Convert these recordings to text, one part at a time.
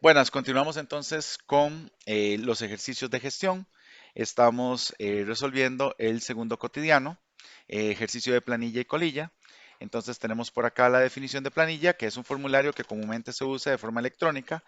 Buenas, continuamos entonces con los ejercicios de gestión. Estamos resolviendo el segundo cotidiano, ejercicio de planilla y colilla. Entonces tenemos por acá la definición de planilla, que es un formulario que comúnmente se usa de forma electrónica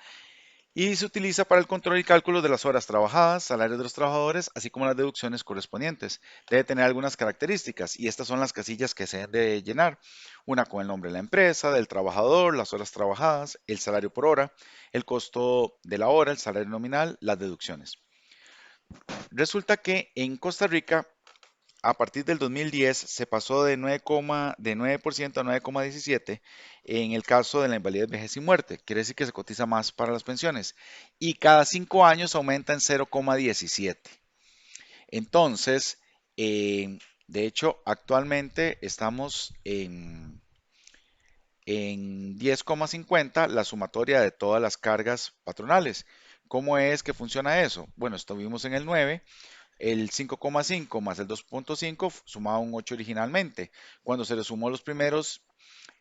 y se utiliza para el control y cálculo de las horas trabajadas, salarios de los trabajadores, así como las deducciones correspondientes. Debe tener algunas características y estas son las casillas que se deben de llenar. Una con el nombre de la empresa, del trabajador, las horas trabajadas, el salario por hora, el costo de la hora, el salario nominal, las deducciones. Resulta que en Costa Rica a partir del 2010 se pasó de 9% a 9,17 en el caso de la invalidez, vejez y muerte. Quiere decir que se cotiza más para las pensiones. Y cada 5 años aumenta en 0,17. Entonces, de hecho, actualmente estamos en 10,50 la sumatoria de todas las cargas patronales. ¿Cómo es que funciona eso? Bueno, estuvimos en el 9. El 5,5 más el 2,5 sumaba un 8 originalmente. Cuando se le sumó los primeros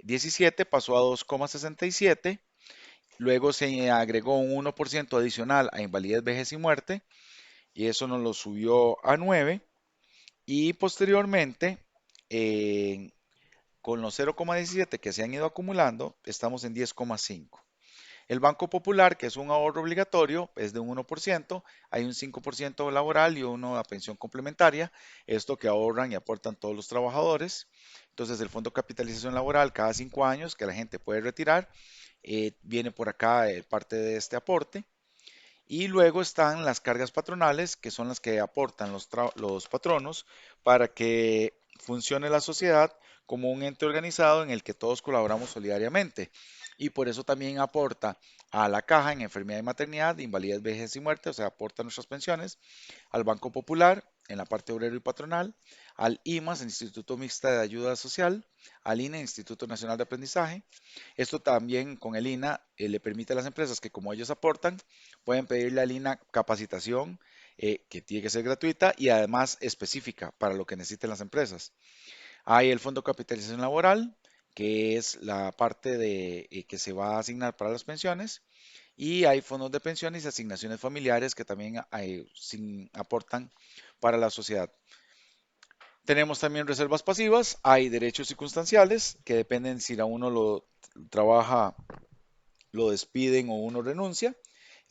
17 pasó a 2,67. Luego se agregó un 1% adicional a invalidez, vejez y muerte y eso nos lo subió a 9. Y posteriormente, eh, con los 0,17 que se han ido acumulando, estamos en 10,5. El Banco Popular, que es un ahorro obligatorio, es de un 1%, hay un 5% laboral y uno a pensión complementaria, esto que ahorran y aportan todos los trabajadores. Entonces el Fondo de Capitalización Laboral cada 5 años que la gente puede retirar, viene por acá parte de este aporte. Y luego están las cargas patronales, que son las que aportan los patronos para que funcione la sociedad como un ente organizado en el que todos colaboramos solidariamente. Y por eso también aporta a la caja en enfermedad y maternidad, invalidez, vejez y muerte, o sea, aporta nuestras pensiones, al Banco Popular en la parte obrero y patronal, al IMAS, el Instituto Mixta de Ayuda Social, al INE, Instituto Nacional de Aprendizaje. Esto también con el INA le permite a las empresas que como ellos aportan, pueden pedirle al INA capacitación que tiene que ser gratuita y además específica para lo que necesiten las empresas. Hay el Fondo de Capitalización Laboral, que es la parte que se va a asignar para las pensiones. Y hay fondos de pensiones y asignaciones familiares que también aportan para la sociedad. Tenemos también reservas pasivas, hay derechos circunstanciales que dependen si a uno lo trabaja, lo despiden o uno renuncia,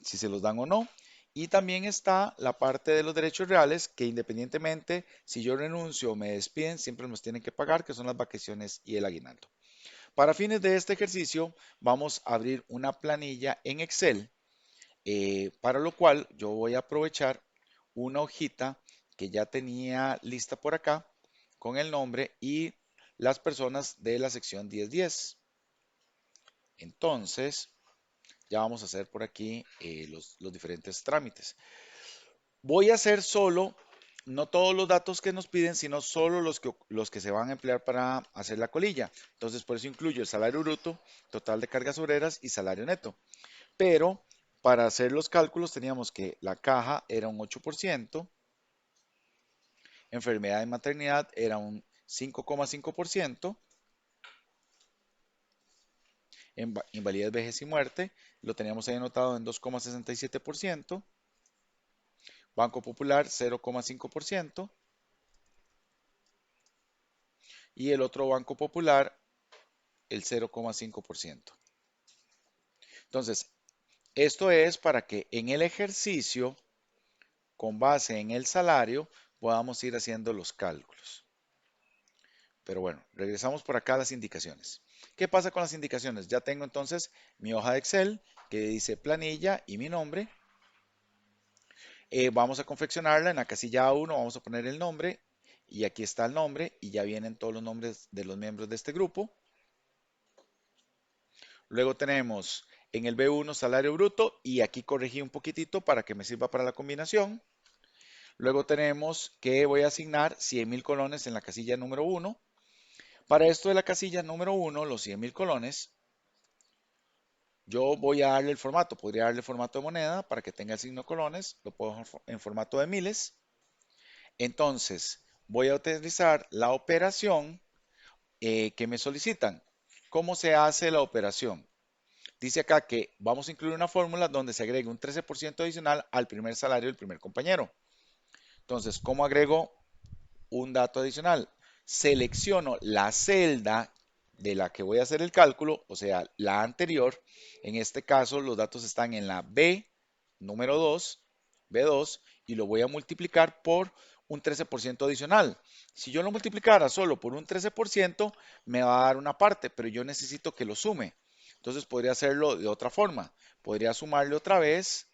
si se los dan o no. Y también está la parte de los derechos reales que independientemente si yo renuncio o me despiden, siempre nos tienen que pagar, que son las vacaciones y el aguinaldo. Para fines de este ejercicio, vamos a abrir una planilla en Excel, para lo cual yo voy a aprovechar una hojita que ya tenía lista por acá con el nombre y las personas de la sección 1010. Entonces, ya vamos a hacer por aquí los diferentes trámites. Voy a hacer solo, no todos los datos que nos piden, sino solo los que se van a emplear para hacer la colilla. Entonces, por eso incluyo el salario bruto, total de cargas obreras y salario neto. Pero para hacer los cálculos teníamos que la caja era un 8%, enfermedad y maternidad era un 5,5%, invalidez, vejez y muerte lo teníamos ahí anotado en 2,67%, Banco Popular 0,5% y el otro Banco Popular el 0,5%. Entonces, esto es para que en el ejercicio, con base en el salario, podamos ir haciendo los cálculos. Pero bueno, regresamos por acá a las indicaciones. ¿Qué pasa con las indicaciones? Ya tengo entonces mi hoja de Excel que dice planilla y mi nombre. Vamos a confeccionarla en la casilla A1, vamos a poner el nombre y aquí está el nombre y ya vienen todos los nombres de los miembros de este grupo. Luego tenemos en el B1 salario bruto y aquí corregí un poquitito para que me sirva para la combinación. Luego tenemos que voy a asignar 100,000 colones en la casilla número 1. Para esto de la casilla número 1, los 100,000 colones, yo voy a darle el formato. Podría darle formato de moneda para que tenga el signo colones. Lo puedo en formato de miles. Entonces, voy a utilizar la operación que me solicitan. ¿Cómo se hace la operación? Dice acá que vamos a incluir una fórmula donde se agregue un 13% adicional al primer salario del primer compañero. Entonces, ¿cómo agrego un dato adicional? Selecciono la celda de la que voy a hacer el cálculo, o sea, la anterior. En este caso, los datos están en la B, número 2, B2, y lo voy a multiplicar por un 13% adicional. Si yo lo multiplicara solo por un 13%, me va a dar una parte, pero yo necesito que lo sume. Entonces podría hacerlo de otra forma. Podría sumarle otra vez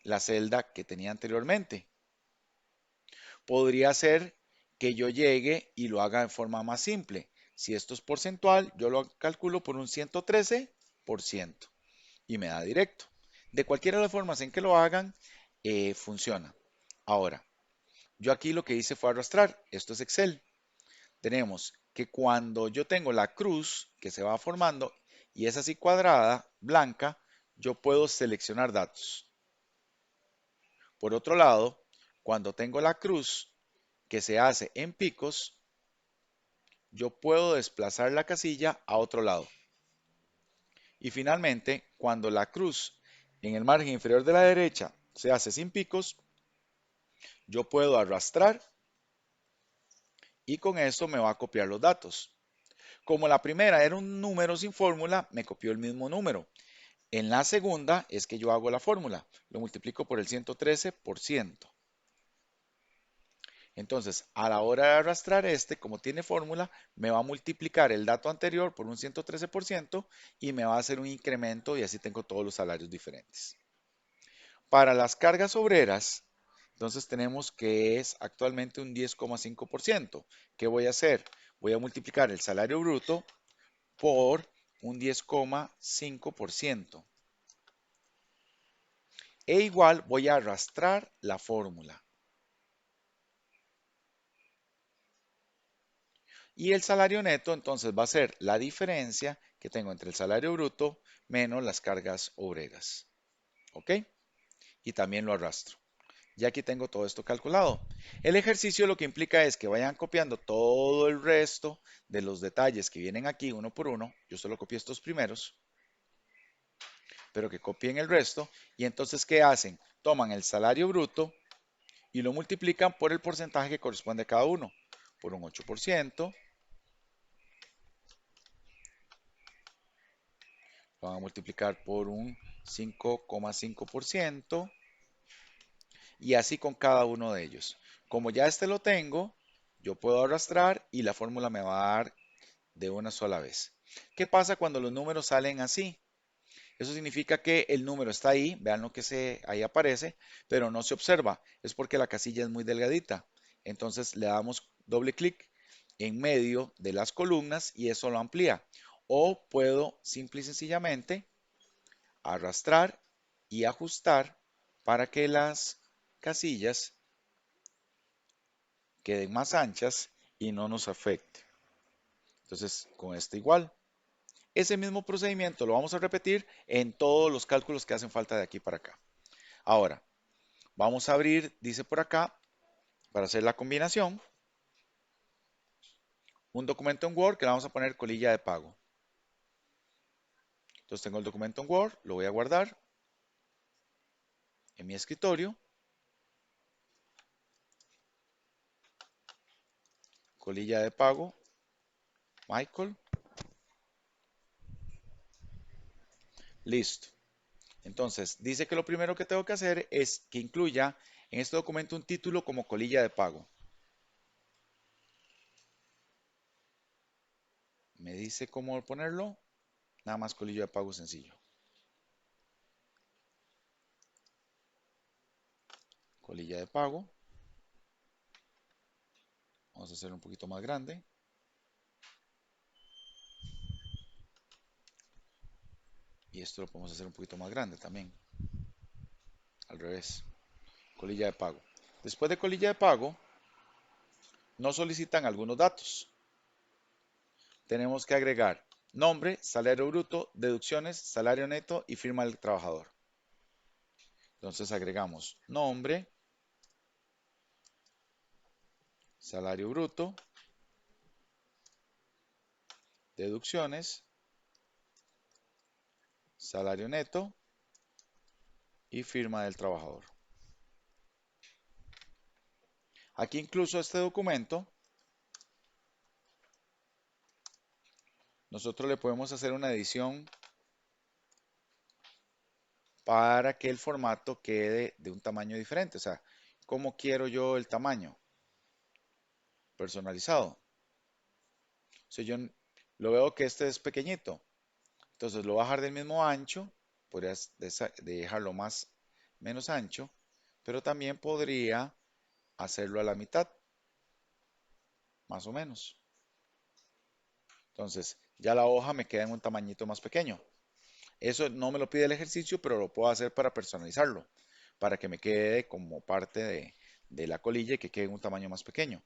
la celda que tenía anteriormente. Podría ser que yo llegue y lo haga de forma más simple. Si esto es porcentual, yo lo calculo por un 113% y me da directo. De cualquiera de las formas en que lo hagan, funciona. Ahora, yo aquí lo que hice fue arrastrar. Esto es Excel. Tenemos que cuando yo tengo la cruz que se va formando y es así cuadrada, blanca, yo puedo seleccionar datos. Por otro lado, cuando tengo la cruz que se hace en picos, yo puedo desplazar la casilla a otro lado. Y finalmente, cuando la cruz en el margen inferior de la derecha se hace sin picos, yo puedo arrastrar y con esto me va a copiar los datos. Como la primera era un número sin fórmula, me copió el mismo número. En la segunda es que yo hago la fórmula, lo multiplico por el 113%. Entonces, a la hora de arrastrar este, como tiene fórmula, me va a multiplicar el dato anterior por un 113% y me va a hacer un incremento y así tengo todos los salarios diferentes. Para las cargas obreras, entonces tenemos que es actualmente un 10,5%. ¿Qué voy a hacer? Voy a multiplicar el salario bruto por un 10,5%. E igual voy a arrastrar la fórmula. Y el salario neto entonces va a ser la diferencia que tengo entre el salario bruto menos las cargas obreras. ¿Ok? Y también lo arrastro. Ya aquí tengo todo esto calculado. El ejercicio lo que implica es que vayan copiando todo el resto de los detalles que vienen aquí uno por uno. Yo solo copié estos primeros, pero que copien el resto. Y entonces, ¿qué hacen? Toman el salario bruto y lo multiplican por el porcentaje que corresponde a cada uno. Por un 8%, lo van a multiplicar por un 5,5% y así con cada uno de ellos. Como ya este lo tengo, yo puedo arrastrar y la fórmula me va a dar de una sola vez. ¿Qué pasa cuando los números salen así? Eso significa que el número está ahí, vean lo que ahí aparece, pero no se observa. Es porque la casilla es muy delgadita. Entonces le damos doble clic en medio de las columnas y eso lo amplía. O puedo simple y sencillamente arrastrar y ajustar para que las casillas queden más anchas y no nos afecte. Entonces, con este igual. Ese mismo procedimiento lo vamos a repetir en todos los cálculos que hacen falta de aquí para acá. Ahora, vamos a abrir, dice por acá, para hacer la combinación, un documento en Word que le vamos a poner colilla de pago. Entonces tengo el documento en Word, lo voy a guardar en mi escritorio, colilla de pago, Michael, listo. Entonces, dice que lo primero que tengo que hacer es que incluya en este documento un título como colilla de pago. Me dice cómo ponerlo, nada más colilla de pago sencillo. Colilla de pago. Vamos a hacerlo un poquito más grande. Y esto lo podemos hacer un poquito más grande también. Al revés. Colilla de pago. Después de colilla de pago, nos solicitan algunos datos. Tenemos que agregar nombre, salario bruto, deducciones, salario neto y firma del trabajador. Entonces agregamos nombre, salario bruto, deducciones, salario neto y firma del trabajador. Aquí incluso este documento, nosotros le podemos hacer una edición para que el formato quede de un tamaño diferente. O sea, ¿cómo quiero yo el tamaño? Personalizado. Si yo lo veo que este es pequeñito, entonces lo voy a dejar del mismo ancho, podría dejarlo menos ancho, pero también podría hacerlo a la mitad, más o menos. Entonces, ya la hoja me queda en un tamañito más pequeño. Eso no me lo pide el ejercicio, pero lo puedo hacer para personalizarlo, para que me quede como parte de la colilla y que quede en un tamaño más pequeño.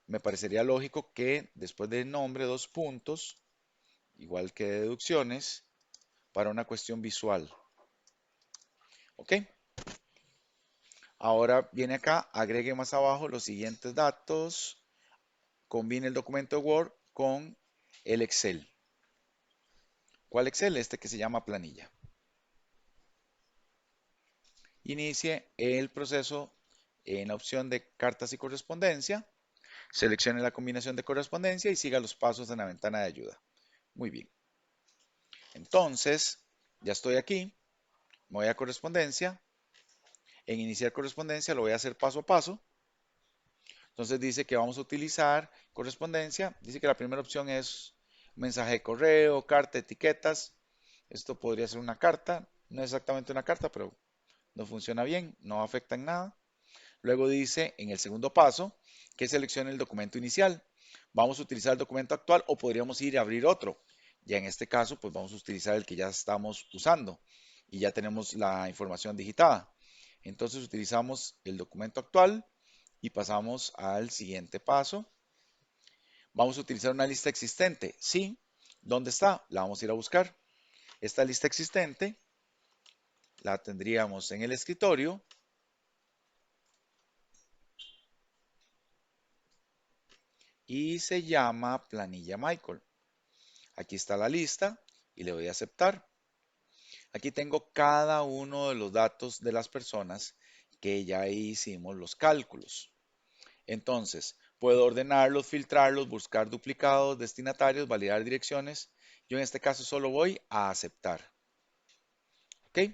Me parecería lógico que después del nombre, dos puntos, igual que deducciones, para una cuestión visual. ¿Ok? Ahora viene acá, agregue más abajo los siguientes datos, combine el documento Word con el Excel. ¿Cuál Excel? Este que se llama planilla. Inicie el proceso en la opción de cartas y correspondencia. Seleccione la combinación de correspondencia y siga los pasos en la ventana de ayuda. Muy bien. Entonces, ya estoy aquí. Me voy a correspondencia. En iniciar correspondencia lo voy a hacer paso a paso. Entonces dice que vamos a utilizar correspondencia. Dice que la primera opción es mensaje de correo, carta, etiquetas. Esto podría ser una carta. No es exactamente una carta, pero no funciona bien, no afecta en nada. Luego dice en el segundo paso que seleccione el documento inicial. Vamos a utilizar el documento actual o podríamos ir a abrir otro. Ya en este caso, pues vamos a utilizar el que ya estamos usando y ya tenemos la información digitada. Entonces utilizamos el documento actual y pasamos al siguiente paso. Vamos a utilizar una lista existente. Sí, ¿dónde está? La vamos a ir a buscar. Esta lista existente la tendríamos en el escritorio y se llama planilla Michael. Aquí está la lista y le doy a aceptar. Aquí tengo cada uno de los datos de las personas que ya hicimos los cálculos. Entonces, puedo ordenarlos, filtrarlos, buscar duplicados, destinatarios, validar direcciones. Yo en este caso solo voy a aceptar. ¿Ok?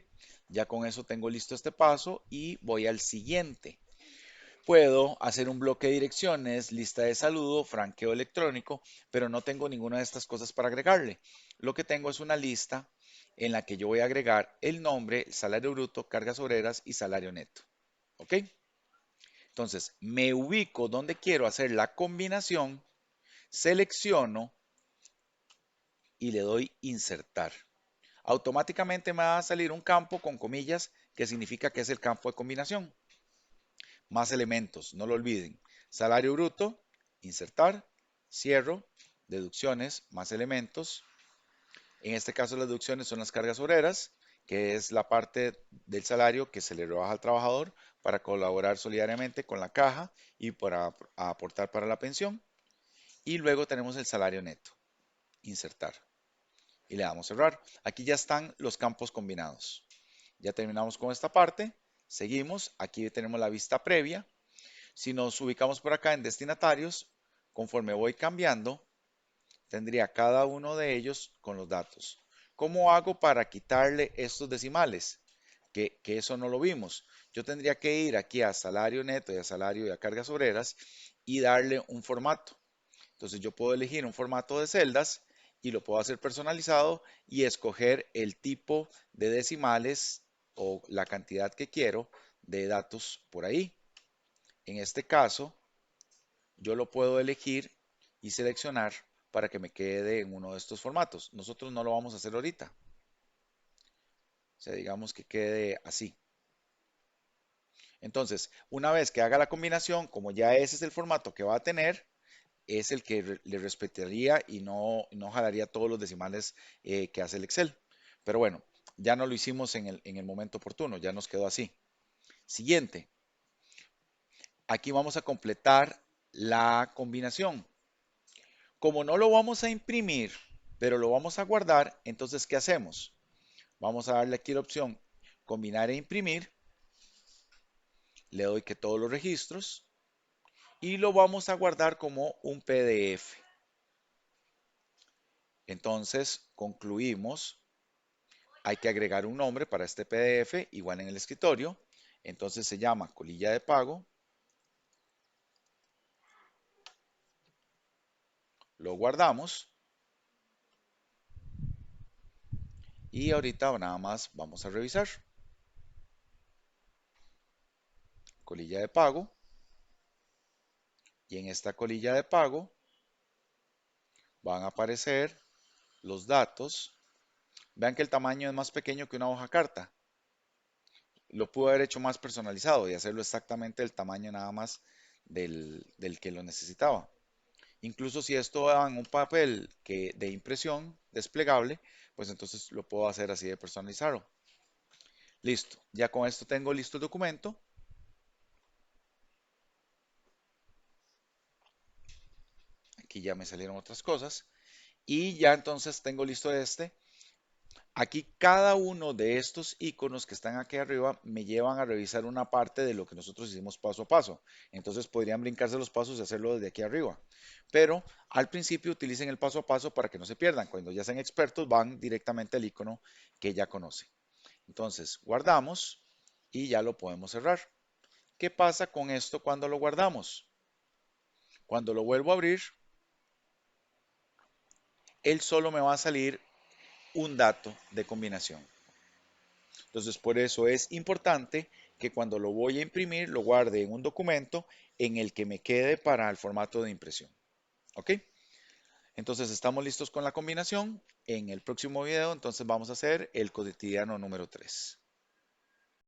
Ya con eso tengo listo este paso y voy al siguiente. Puedo hacer un bloque de direcciones, lista de saludo, franqueo electrónico, pero no tengo ninguna de estas cosas para agregarle. Lo que tengo es una lista en la que yo voy a agregar el nombre, el salario bruto, cargas obreras y salario neto. ¿Ok? Entonces, me ubico donde quiero hacer la combinación, selecciono y le doy insertar. Automáticamente me va a salir un campo con comillas que significa que es el campo de combinación. Más elementos, no lo olviden. Salario bruto, insertar, cierro, deducciones, más elementos. En este caso las deducciones son las cargas obreras, que es la parte del salario que se le rebaja al trabajador para colaborar solidariamente con la caja y para aportar para la pensión. Y luego tenemos el salario neto, insertar. Y le damos cerrar. Aquí ya están los campos combinados. Ya terminamos con esta parte. Seguimos. Aquí tenemos la vista previa. Si nos ubicamos por acá en destinatarios, conforme voy cambiando, tendría cada uno de ellos con los datos. ¿Cómo hago para quitarle estos decimales? Que eso no lo vimos. Yo tendría que ir aquí a salario neto y a salario y a cargas obreras y darle un formato. Entonces yo puedo elegir un formato de celdas y lo puedo hacer personalizado y escoger el tipo de decimales o la cantidad que quiero de datos por ahí. En este caso, yo lo puedo elegir y seleccionar para que me quede en uno de estos formatos. Nosotros no lo vamos a hacer ahorita. O sea, digamos que quede así. Entonces, una vez que haga la combinación, como ya ese es el formato que va a tener, es el que le respetaría y no jalaría todos los decimales que hace el Excel. Pero bueno, ya no lo hicimos en el momento oportuno, ya nos quedó así. Siguiente, aquí vamos a completar la combinación. Como no lo vamos a imprimir, pero lo vamos a guardar, entonces, ¿qué hacemos? Vamos a darle aquí la opción combinar e imprimir. Le doy que todos los registros y lo vamos a guardar como un PDF. Entonces concluimos. Hay que agregar un nombre para este PDF, igual en el escritorio. Entonces se llama colilla de pago. Lo guardamos. Y ahorita nada más vamos a revisar. Colilla de pago. Y en esta colilla de pago van a aparecer los datos. Vean que el tamaño es más pequeño que una hoja carta. Lo pude haber hecho más personalizado y hacerlo exactamente el tamaño nada más del que lo necesitaba. Incluso si esto va en un papel de impresión desplegable, pues entonces lo puedo hacer así de personalizarlo. Listo, ya con esto tengo listo el documento. Aquí ya me salieron otras cosas. Y ya entonces tengo listo este. Aquí cada uno de estos iconos que están aquí arriba me llevan a revisar una parte de lo que nosotros hicimos paso a paso. Entonces podrían brincarse los pasos y hacerlo desde aquí arriba. Pero al principio utilicen el paso a paso para que no se pierdan. Cuando ya sean expertos van directamente al icono que ya conocen. Entonces guardamos y ya lo podemos cerrar. ¿Qué pasa con esto cuando lo guardamos? Cuando lo vuelvo a abrir, él solo me va a salir un dato de combinación. Entonces, por eso es importante que cuando lo voy a imprimir, lo guarde en un documento en el que me quede para el formato de impresión. ¿Ok? Entonces, estamos listos con la combinación. En el próximo video, entonces vamos a hacer el cotidiano número 3.